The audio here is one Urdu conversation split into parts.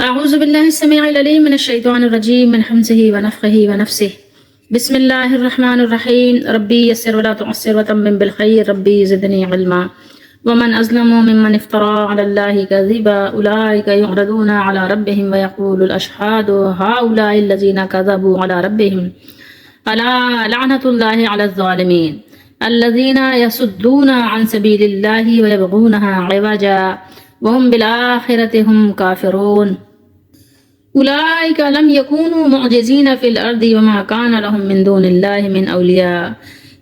اعوذ باللہ السمیع العلیم من الشیطان الرجیم من حمزه ونفخه ونفسه بسم اللہ الرحمن الرحیم ربی یسر ولا تعسر وتمم بالخیر ربی زدنی علما ومن ازلم ممن افترى على الله كذبا اولئك يعرضون على ربهم ويقول الاشهاد هؤلاء الذين كذبوا على ربهم الا لعنة الله على الظالمين الذين يصدون عن سبيل الله ويبغونها عوجا وهم بالآخرة هم كافرون اولئک لم یکونوا معجزین فی الارض وما کان لهم من دون اللہ من اولیاء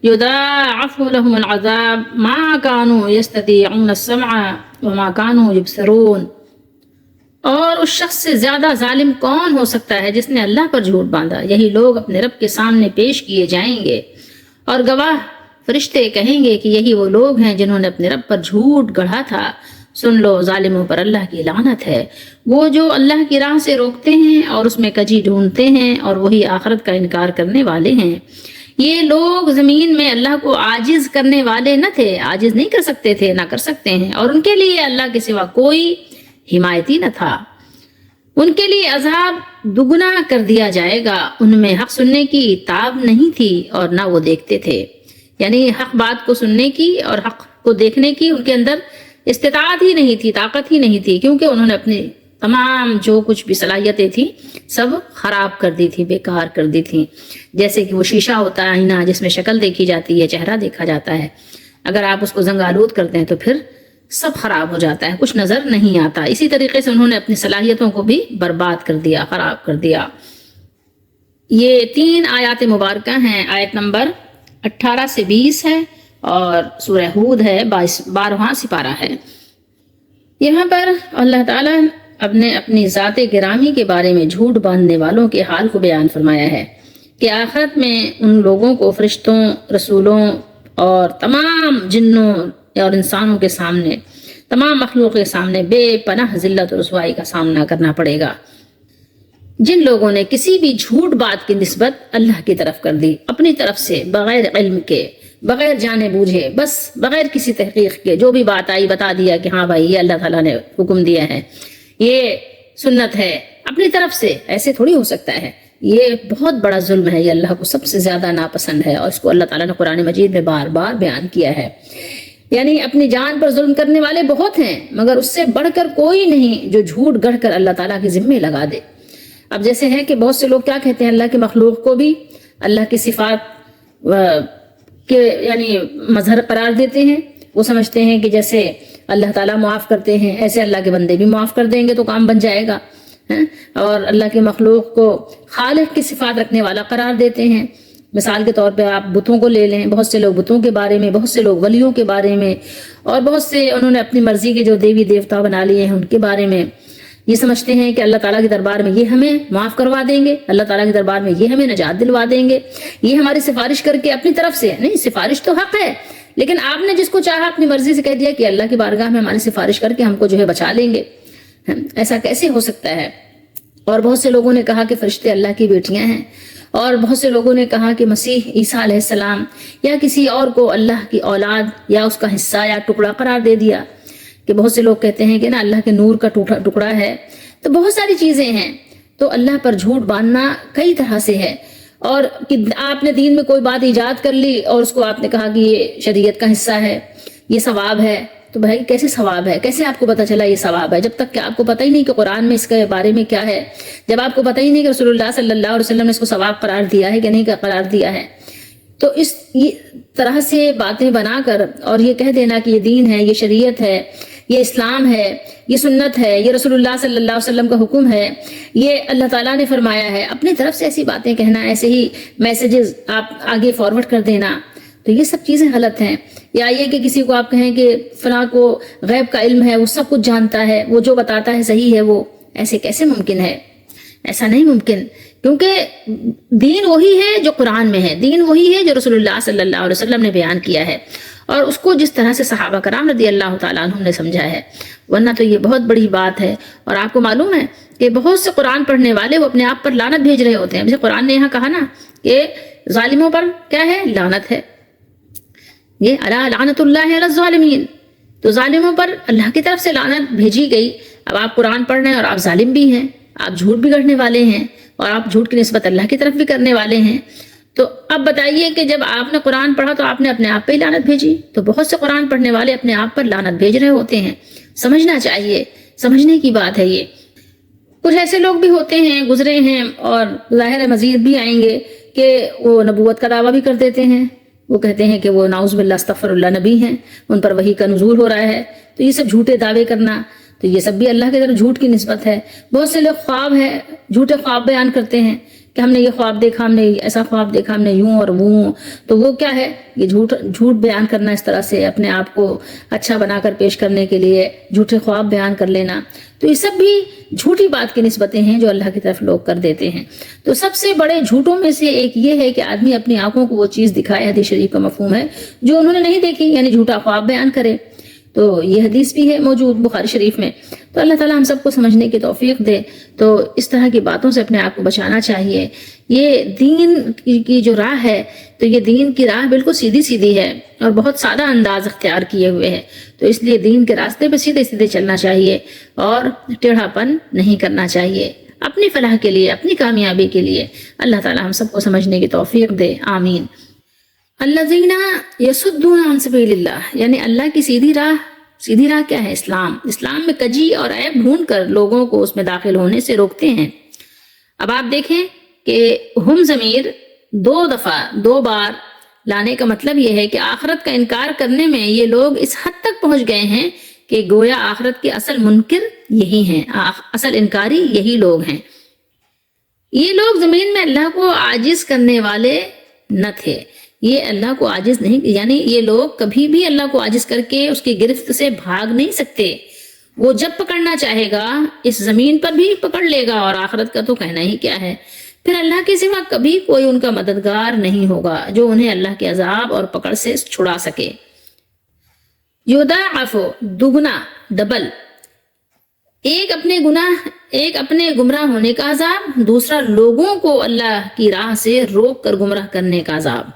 یضاعف لهم العذاب ما کانوا یستطیعون السمع وما کانوا یبصرون۔ اور اس شخص سے زیادہ ظالم کون ہو سکتا ہے جس نے اللہ پر جھوٹ باندھا؟ یہی لوگ اپنے رب کے سامنے پیش کیے جائیں گے اور گواہ فرشتے کہیں گے کہ یہی وہ لوگ ہیں جنہوں نے اپنے رب پر جھوٹ گڑھا تھا۔ سن لو، ظالموں پر اللہ کی لعنت ہے، وہ جو اللہ کی راہ سے روکتے ہیں اور اس میں کجی ڈھونڈتے ہیں اور وہی آخرت کا انکار کرنے والے ہیں۔ یہ لوگ زمین میں اللہ کو عاجز کرنے والے نہ تھے، عاجز نہیں کر سکتے تھے، نہ کر سکتے ہیں، اور ان کے لیے اللہ کے سوا کوئی حمایتی نہ تھا۔ ان کے لیے عذاب دگنا کر دیا جائے گا۔ ان میں حق سننے کی تاب نہیں تھی اور نہ وہ دیکھتے تھے، یعنی حق بات کو سننے کی اور حق کو دیکھنے کی ان کے اندر استطاعت ہی نہیں تھی، طاقت ہی نہیں تھی، کیونکہ انہوں نے اپنی تمام جو کچھ بھی صلاحیتیں تھیں سب خراب کر دی تھی، بیکار کر دی تھیں۔ جیسے کہ وہ شیشہ ہوتا ہے، آئینہ، جس میں شکل دیکھی جاتی ہے، چہرہ دیکھا جاتا ہے، اگر آپ اس کو زنگ آلود کرتے ہیں تو پھر سب خراب ہو جاتا ہے، کچھ نظر نہیں آتا۔ اسی طریقے سے انہوں نے اپنی صلاحیتوں کو بھی برباد کر دیا، خراب کر دیا۔ یہ 3 آیات مبارکہ ہیں، آیت نمبر 18 سے 20 ہے اور سورہ ہود ہے، 12واں سپارہ ہے۔ یہاں پر اللہ تعالیٰ اپنی ذات گرامی کے بارے میں جھوٹ باندھنے والوں کے حال کو بیان فرمایا ہے کہ آخرت میں ان لوگوں کو فرشتوں، رسولوں اور تمام جنوں اور انسانوں کے سامنے، تمام مخلوق کے سامنے بے پناہ ذلت و رسوائی کا سامنا کرنا پڑے گا۔ جن لوگوں نے کسی بھی جھوٹ بات کی نسبت اللہ کی طرف کر دی، اپنی طرف سے، بغیر علم کے، بغیر جانے بوجھے، بس بغیر کسی تحقیق کے جو بھی بات آئی بتا دیا کہ ہاں بھائی یہ اللہ تعالیٰ نے حکم دیا ہے، یہ سنت ہے، اپنی طرف سے، ایسے تھوڑی ہو سکتا ہے۔ یہ بہت بڑا ظلم ہے، یہ اللہ کو سب سے زیادہ ناپسند ہے، اور اس کو اللہ تعالیٰ نے قرآن مجید میں بار بار بیان کیا ہے۔ یعنی اپنی جان پر ظلم کرنے والے بہت ہیں، مگر اس سے بڑھ کر کوئی نہیں جو جھوٹ گڑھ کر اللہ تعالیٰ کے ذمے لگا دے۔ اب جیسے ہے کہ بہت سے لوگ کیا کہتے ہیں، اللہ کی مخلوق کو بھی اللہ کی صفات کہ یعنی مظہر قرار دیتے ہیں۔ وہ سمجھتے ہیں کہ جیسے اللہ تعالیٰ معاف کرتے ہیں ایسے اللہ کے بندے بھی معاف کر دیں گے تو کام بن جائے گا، اور اللہ کی مخلوق کو خالق کی صفات رکھنے والا قرار دیتے ہیں۔ مثال کے طور پہ آپ بتوں کو لے لیں، بہت سے لوگ بتوں کے بارے میں، بہت سے لوگ ولیوں کے بارے میں، اور بہت سے انہوں نے اپنی مرضی کے جو دیوی دیوتا بنا لیے ہیں ان کے بارے میں یہ سمجھتے ہیں کہ اللہ تعالیٰ کے دربار میں یہ ہمیں معاف کروا دیں گے، اللہ تعالیٰ کے دربار میں یہ ہمیں نجات دلوا دیں گے، یہ ہماری سفارش کر کے اپنی طرف سے نہیں، سفارش تو حق ہے، لیکن آپ نے جس کو چاہا اپنی مرضی سے کہہ دیا کہ اللہ کی بارگاہ میں ہماری سفارش کر کے ہم کو جو ہے بچا لیں گے۔ ایسا کیسے ہو سکتا ہے؟ اور بہت سے لوگوں نے کہا کہ فرشتے اللہ کی بیٹیاں ہیں، اور بہت سے لوگوں نے کہا کہ مسیح عیسیٰ علیہ السلام یا کسی اور کو اللہ کی اولاد یا اس کا حصہ یا ٹکڑا قرار دے دیا، کہ بہت سے لوگ کہتے ہیں کہ نا اللہ کے نور کا ٹکڑا ہے۔ تو بہت ساری چیزیں ہیں، تو اللہ پر جھوٹ باندھنا کئی طرح سے ہے، اور کہ آپ نے دین میں کوئی بات ایجاد کر لی اور اس کو آپ نے کہا کہ یہ شریعت کا حصہ ہے، یہ ثواب ہے، تو بھائی کیسے ثواب ہے؟ کیسے آپ کو پتہ چلا یہ ثواب ہے؟ جب تک کہ آپ کو پتہ ہی نہیں کہ قرآن میں اس کے بارے میں کیا ہے، جب آپ کو پتہ ہی نہیں کہ رسول اللہ صلی اللہ علیہ وسلم نے اس کو ثواب قرار دیا ہے کہ نہیں قرار دیا ہے، تو اس طرح سے باتیں بنا کر اور یہ کہہ دینا کہ یہ دین ہے، یہ شریعت ہے، یہ اسلام ہے، یہ سنت ہے، یہ رسول اللہ صلی اللہ علیہ وسلم کا حکم ہے، یہ اللہ تعالیٰ نے فرمایا ہے، اپنی طرف سے ایسی باتیں کہنا، ایسے ہی میسیجز آپ آگے فارورڈ کر دینا، تو یہ سب چیزیں غلط ہیں۔ یا یہ کہ کسی کو آپ کہیں کہ فلاں کو غیب کا علم ہے، وہ سب کچھ جانتا ہے، وہ جو بتاتا ہے صحیح ہے، وہ ایسے کیسے ممکن ہے؟ ایسا نہیں ممکن، کیونکہ دین وہی ہے جو قرآن میں ہے، دین وہی ہے جو رسول اللہ صلی اللہ علیہ وسلم نے بیان کیا ہے، اور اس کو جس طرح سے صحابہ کرام رضی اللہ تعالیٰ عنہم نے سمجھا ہے، ورنہ تو یہ بہت بڑی بات ہے۔ اور آپ کو معلوم ہے کہ بہت سے قرآن پڑھنے والے وہ اپنے آپ پر لعنت بھیج رہے ہوتے ہیں، جیسے قرآن نے یہاں کہا نا کہ ظالموں پر کیا ہے؟ لعنت ہے، یہ الا لعنت اللہ علی الظالمین، تو ظالموں پر اللہ کی طرف سے لعنت بھیجی گئی۔ اب آپ قرآن پڑھ رہے ہیں اور آپ ظالم بھی ہیں، آپ جھوٹ بھی گڑھنے والے ہیں اور آپ جھوٹ کی نسبت اللہ کی طرف بھی کرنے والے ہیں، تو اب بتائیے کہ جب آپ نے قرآن پڑھا تو آپ نے اپنے آپ پہ ہی لعنت بھیجی، تو بہت سے قرآن پڑھنے والے اپنے آپ پر لعنت بھیج رہے ہوتے ہیں۔ سمجھنا چاہیے، سمجھنے کی بات ہے یہ۔ کچھ ایسے لوگ بھی ہوتے ہیں، گزرے ہیں، اور ظاہر ہے مزید بھی آئیں گے، کہ وہ نبوت کا دعویٰ بھی کر دیتے ہیں، وہ کہتے ہیں کہ وہ نعوذ باللہ استغفر اللہ نبی ہیں، ان پر وحی کا نزول ہو رہا ہے، تو یہ سب جھوٹے دعوے کرنا، تو یہ سب بھی اللہ کی طرف جھوٹ کی نسبت ہے۔ بہت سے لوگ خواب ہے، جھوٹے خواب بیان کرتے ہیں کہ ہم نے یہ خواب دیکھا، ہم نے ایسا خواب دیکھا، ہم نے یوں اور وہ، تو وہ کیا ہے؟ یہ جھوٹ بیان کرنا، اس طرح سے اپنے آپ کو اچھا بنا کر پیش کرنے کے لیے جھوٹے خواب بیان کر لینا، تو یہ سب بھی جھوٹی بات کی نسبتیں ہیں جو اللہ کی طرف لوگ کر دیتے ہیں۔ تو سب سے بڑے جھوٹوں میں سے ایک یہ ہے کہ آدمی اپنی آنکھوں کو وہ چیز دکھائے، حدیث شریف کا مفہوم ہے، جو انہوں نے نہیں دیکھی، یعنی جھوٹا خواب بیان کرے۔ تو یہ حدیث بھی ہے موجود بخاری شریف میں۔ تو اللہ تعالیٰ ہم سب کو سمجھنے کی توفیق دے۔ تو اس طرح کی باتوں سے اپنے آپ کو بچانا چاہیے۔ یہ دین کی جو راہ ہے، تو یہ دین کی راہ بالکل سیدھی سیدھی ہے اور بہت سادہ انداز اختیار کیے ہوئے ہے، تو اس لیے دین کے راستے پہ سیدھے سیدھے چلنا چاہیے اور ٹیڑھا پن نہیں کرنا چاہیے، اپنی فلاح کے لیے، اپنی کامیابی کے لیے۔ اللہ تعالیٰ ہم سب کو سمجھنے کی توفیق دے، آمین۔ الذین یصدون عن سبیل اللہ، یعنی اللہ کی سیدھی راہ۔ سیدھی راہ کیا ہے؟ اسلام میں کجی اور عیب ڈھونڈ کر لوگوں کو اس میں داخل ہونے سے روکتے ہیں۔ اب آپ دیکھیں کہ ہم ضمیر دو بار لانے کا مطلب یہ ہے کہ آخرت کا انکار کرنے میں یہ لوگ اس حد تک پہنچ گئے ہیں کہ گویا آخرت کے اصل منکر یہی ہیں، اصل انکاری یہی لوگ ہیں۔ یہ لوگ زمین میں اللہ کو عاجز کرنے والے نہ تھے، یہ اللہ کو عاجز نہیں، یعنی یہ لوگ کبھی بھی اللہ کو عاجز کر کے اس کی گرفت سے بھاگ نہیں سکتے۔ وہ جب پکڑنا چاہے گا اس زمین پر بھی پکڑ لے گا، اور آخرت کا تو کہنا ہی کیا ہے۔ پھر اللہ کے سوا کبھی کوئی ان کا مددگار نہیں ہوگا جو انہیں اللہ کے عذاب اور پکڑ سے چھڑا سکے۔ یضاعف، دگنا، ڈبل، ایک اپنے گمراہ ہونے کا عذاب، دوسرا لوگوں کو اللہ کی راہ سے روک کر گمراہ کرنے کا عذاب۔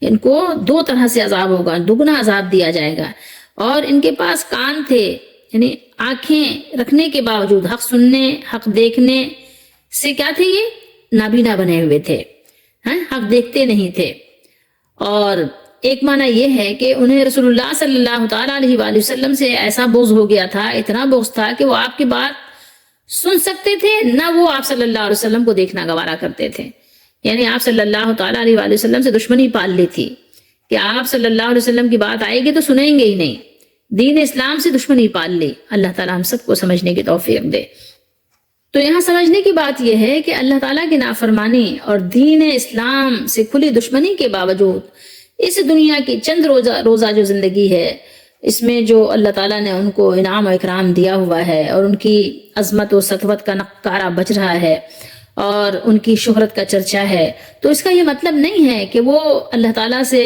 ان کو دو طرح سے عذاب ہوگا، دگنا عذاب دیا جائے گا۔ اور ان کے پاس کان تھے، یعنی آنکھیں رکھنے کے باوجود حق سننے، حق دیکھنے سے کیا تھے؟ یہ نابینا بنے ہوئے تھے، حق دیکھتے نہیں تھے۔ اور ایک معنی یہ ہے کہ انہیں رسول اللہ صلی اللہ تعالیٰ علیہ وآلہ وسلم سے ایسا بغض ہو گیا تھا، اتنا بغض تھا کہ وہ آپ کی بات سن سکتے تھے، نہ وہ آپ صلی اللہ علیہ وسلم کو دیکھنا گوارا کرتے تھے۔ یعنی آپ صلی اللہ تعالیٰ علیہ وآلہ وسلم سے دشمنی پال لی تھی کہ آپ صلی اللہ علیہ وسلم کی بات آئے گی تو سنیں گے ہی نہیں، دین اسلام سے دشمنی پال لی۔ اللہ تعالیٰ ہم سب کو سمجھنے کی توفیق دے۔ تو یہاں سمجھنے کی بات یہ ہے کہ اللہ تعالیٰ کی نافرمانی اور دین اسلام سے کھلی دشمنی کے باوجود اس دنیا کی چند روزہ جو زندگی ہے، اس میں جو اللہ تعالیٰ نے ان کو انعام و اکرام دیا ہوا ہے اور ان کی عظمت و سطوت کا نقارہ بچ رہا ہے اور ان کی شہرت کا چرچا ہے، تو اس کا یہ مطلب نہیں ہے کہ وہ اللہ تعالیٰ سے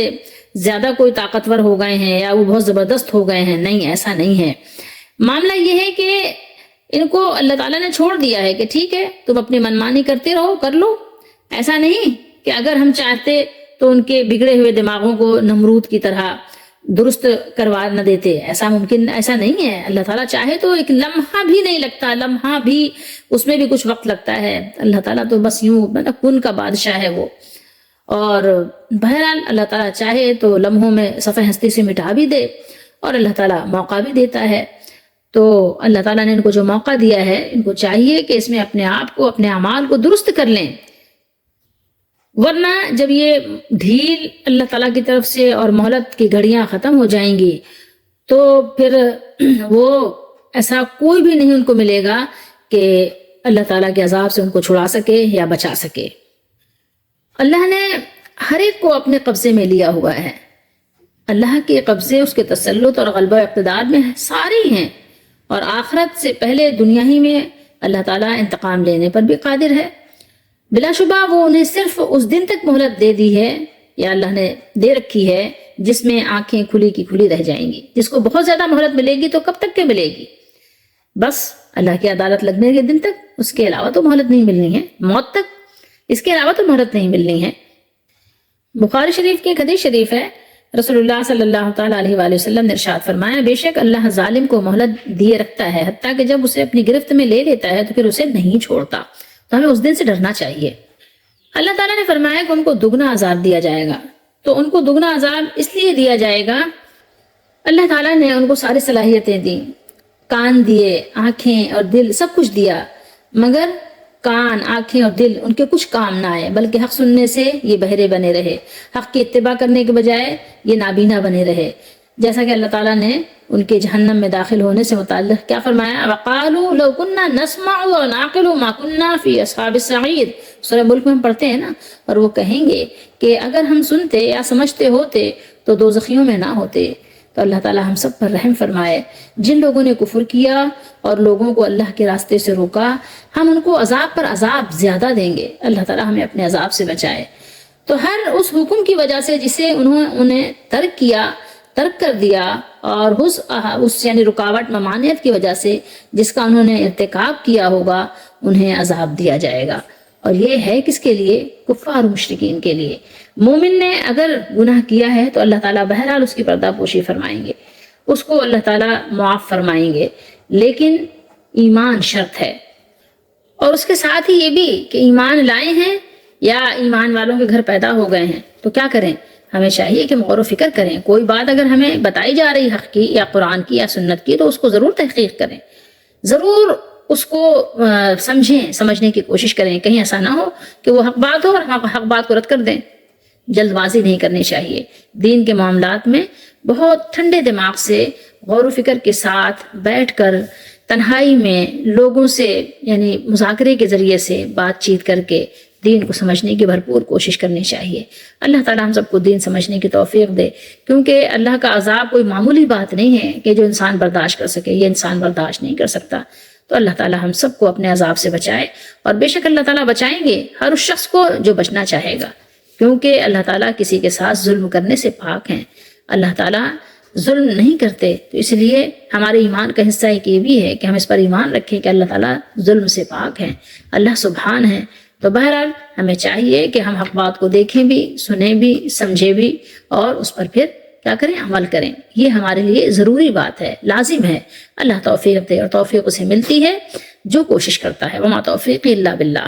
زیادہ کوئی طاقتور ہو گئے ہیں یا وہ بہت زبردست ہو گئے ہیں۔ نہیں، ایسا نہیں ہے۔ معاملہ یہ ہے کہ ان کو اللہ تعالیٰ نے چھوڑ دیا ہے کہ ٹھیک ہے تم اپنی منمانی کرتے رہو، کر لو۔ ایسا نہیں کہ اگر ہم چاہتے تو ان کے بگڑے ہوئے دماغوں کو نمرود کی طرح درست کروا نہ دیتے، ایسا ممکن، ایسا نہیں ہے۔ اللہ تعالیٰ چاہے تو ایک لمحہ بھی نہیں لگتا، لمحہ بھی، اس میں بھی کچھ وقت لگتا ہے۔ اللہ تعالیٰ تو بس یوں کن کا بادشاہ ہے وہ، اور بہرحال اللہ تعالیٰ چاہے تو لمحوں میں صفحہ ہستی سے مٹا بھی دے، اور اللہ تعالیٰ موقع بھی دیتا ہے۔ تو اللہ تعالیٰ نے ان کو جو موقع دیا ہے، ان کو چاہیے کہ اس میں اپنے آپ کو، اپنے اعمال کو درست کر لیں، ورنہ جب یہ ڈھیل اللہ تعالیٰ کی طرف سے اور مہلت کی گھڑیاں ختم ہو جائیں گی تو پھر وہ ایسا کوئی بھی نہیں ان کو ملے گا کہ اللہ تعالیٰ کے عذاب سے ان کو چھڑا سکے یا بچا سکے۔ اللہ نے ہر ایک کو اپنے قبضے میں لیا ہوا ہے۔ اللہ کے قبضے، اس کے تسلط اور غلبہ اقتدار میں ساری ہیں، اور آخرت سے پہلے دنیا ہی میں اللہ تعالیٰ انتقام لینے پر بھی قادر ہے۔ بلا شبہ وہ انہیں صرف اس دن تک مہلت دے دی ہے، یا اللہ نے دے رکھی ہے، جس میں آنکھیں کھلی کی کھلی رہ جائیں گی۔ جس کو بہت زیادہ مہلت ملے گی تو کب تک کے ملے گی؟ بس اللہ کی عدالت لگنے کے دن تک، اس کے علاوہ تو مہلت نہیں ملنی ہے، موت تک، اس کے علاوہ تو مہلت نہیں ملنی ہے۔ بخاری شریف کی ایک حدیث شریف ہے، رسول اللہ صلی اللہ تعالیٰ علیہ وآلہ وسلم نے ارشاد فرمایا بے شک اللہ ظالم کو مہلت دیے رکھتا ہے حتیٰ کہ جب اسے اپنی گرفت میں لے لیتا ہے تو پھر اسے نہیں چھوڑتا. تو ہمیں اس دن سے ڈرنا چاہیے. اللہ تعالیٰ نے فرمایا کہ ان کو دگنا عذاب دیا جائے گا. تو ان کو دگنا عذاب اس لیے دیا جائے گا، اللہ تعالیٰ نے ان کو ساری صلاحیتیں دیں، کان دیے، آنکھیں اور دل سب کچھ دیا، مگر کان، آنکھیں اور دل ان کے کچھ کام نہ آئے، بلکہ حق سننے سے یہ بہرے بنے رہے، حق کی اتباع کرنے کے بجائے یہ نابینا بنے رہے. جیسا کہ اللہ تعالیٰ نے ان کے جہنم میں داخل ہونے سے متعلق کیا فرمایا، وَقَالُوا لَوْ كُنَّا نَسْمَعُ وَنَعْقِلُ مَا كُنَّا فِي أَصْحَابِ السَّعِيرِ. سورہ ملک میں ہم پڑھتے ہیں نا، اور وہ کہیں گے کہ اگر ہم سنتے یا سمجھتے ہوتے تو دوزخیوں میں نہ ہوتے. تو اللہ تعالیٰ ہم سب پر رحم فرمائے. جن لوگوں نے کفر کیا اور لوگوں کو اللہ کے راستے سے روکا، ہم ان کو عذاب پر عذاب زیادہ دیں گے. اللہ تعالیٰ ہمیں اپنے عذاب سے بچائے. تو ہر اس حکم کی وجہ سے جسے انہیں ترک کر دیا، اور اس یعنی رکاوٹ ممانعت کی وجہ سے جس کا انہوں نے ارتکاب کیا ہوگا، انہیں عذاب دیا جائے گا. اور یہ ہے کس کے لیے؟ کفار و مشرکین کے لیے. مومن نے اگر گناہ کیا ہے تو اللہ تعالیٰ بہرحال اس کی پردہ پوشی فرمائیں گے، اس کو اللہ تعالیٰ معاف فرمائیں گے، لیکن ایمان شرط ہے. اور اس کے ساتھ ہی یہ بھی کہ ایمان لائے ہیں یا ایمان والوں کے گھر پیدا ہو گئے ہیں تو کیا کریں؟ ہمیں چاہیے کہ غور و فکر کریں. کوئی بات اگر ہمیں بتائی جا رہی حق کی یا قرآن کی یا سنت کی تو اس کو ضرور تحقیق کریں، ضرور اس کو سمجھنے کی کوشش کریں. کہیں ایسا نہ ہو کہ وہ حق بات ہو اور حق بات کو رد کر دیں. جلد بازی نہیں کرنی چاہیے. دین کے معاملات میں بہت ٹھنڈے دماغ سے غور و فکر کے ساتھ بیٹھ کر تنہائی میں لوگوں سے یعنی مذاکرے کے ذریعے سے بات چیت کر کے دین کو سمجھنے کی بھرپور کوشش کرنی چاہیے. اللہ تعالیٰ ہم سب کو دین سمجھنے کی توفیق دے، کیونکہ اللہ کا عذاب کوئی معمولی بات نہیں ہے کہ جو انسان برداشت کر سکے. یہ انسان برداشت نہیں کر سکتا. تو اللہ تعالیٰ ہم سب کو اپنے عذاب سے بچائے، اور بے شک اللہ تعالیٰ بچائیں گے ہر اس شخص کو جو بچنا چاہے گا، کیونکہ اللہ تعالیٰ کسی کے ساتھ ظلم کرنے سے پاک ہیں. اللہ تعالیٰ ظلم نہیں کرتے. تو اس لیے ہمارے ایمان کا حصہ ایک یہ بھی ہے کہ ہم اس پر ایمان رکھیں کہ اللہ تعالیٰ ظلم سے پاک ہیں، اللہ سبحان ہے. تو بہرحال ہمیں چاہیے کہ ہم حق بات کو دیکھیں بھی، سنیں بھی، سمجھیں بھی، اور اس پر پھر کیا کریں؟ عمل کریں. یہ ہمارے لیے ضروری بات ہے، لازم ہے. اللہ توفیق دے، اور توفیق اسے ملتی ہے جو کوشش کرتا ہے. وما توفیق الا باللہ.